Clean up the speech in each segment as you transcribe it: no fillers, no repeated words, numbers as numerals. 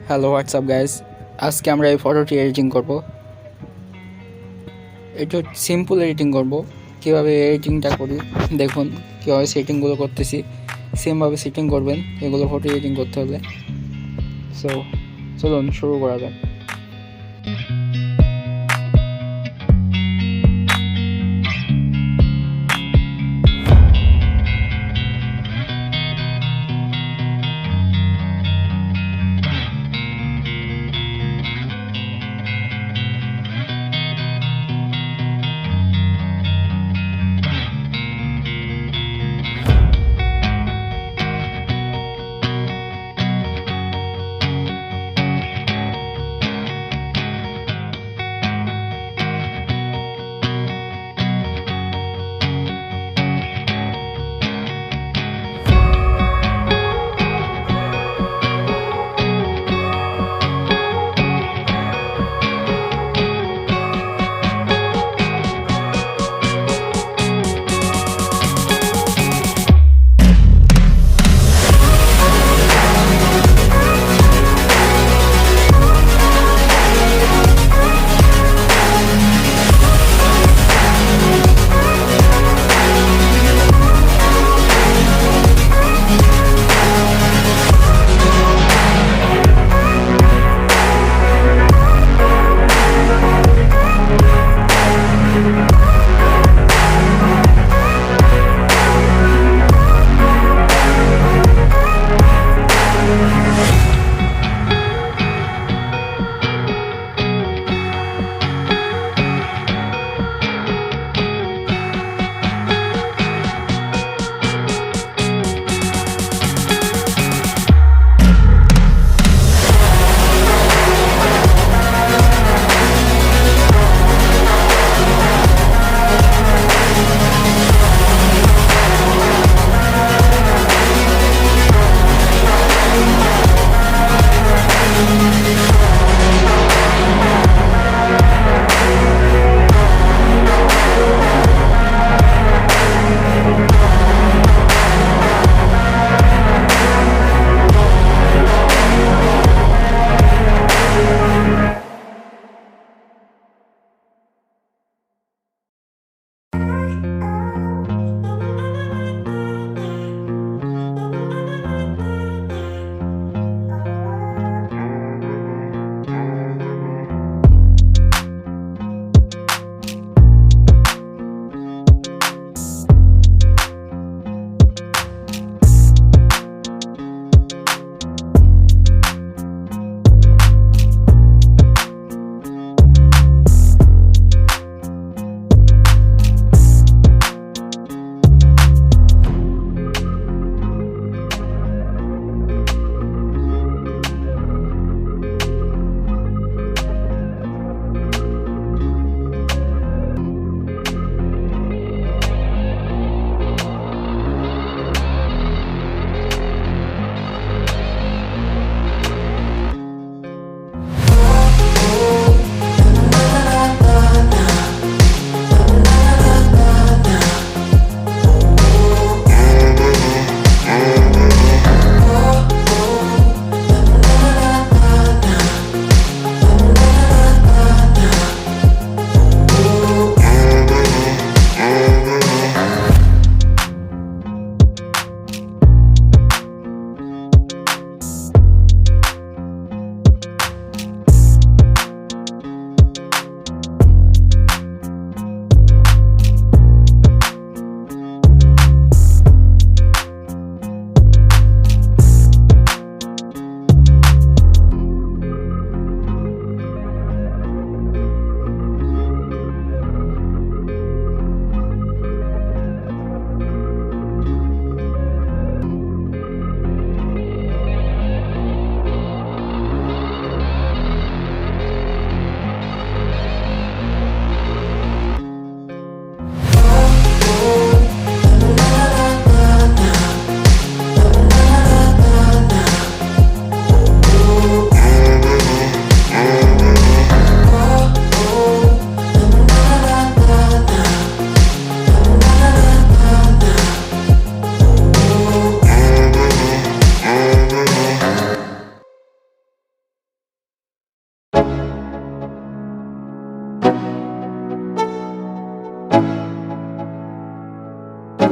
Hello WhatsApp guys, আজকে আমরা এই ফটোটি এডিটিং করব। এটা সিম্পল এডিটিং করব। কীভাবে এডিটিংটা করি দেখুন, কীভাবে সেটিংগুলো করতেছি সেমভাবে সেটিং করবেন এগুলো ফটো এডিটিং করতে হলে। সো চলুন শুরু করা যাক।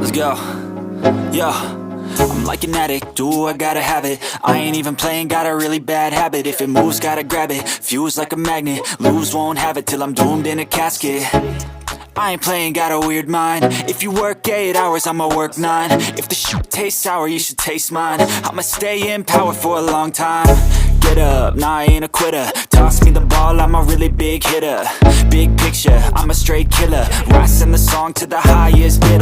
let's go. Yo, I'm like an addict, do I gotta have it. I ain't even playing, got a really bad habit. If it moves, gotta grab it, fuse like a magnet. Lose, won't have it till I'm doomed in a casket. I ain't playing, got a weird mind. If you work 8 hours, I'ma work 9. If the shit tastes sour, you should taste mine. I'ma stay in power for a long time. Get up, nah I ain't a quitter. Toss me the ball, I'm a really big hitter. Big picture, I'm a straight killer. Rising the song to the highest bidder.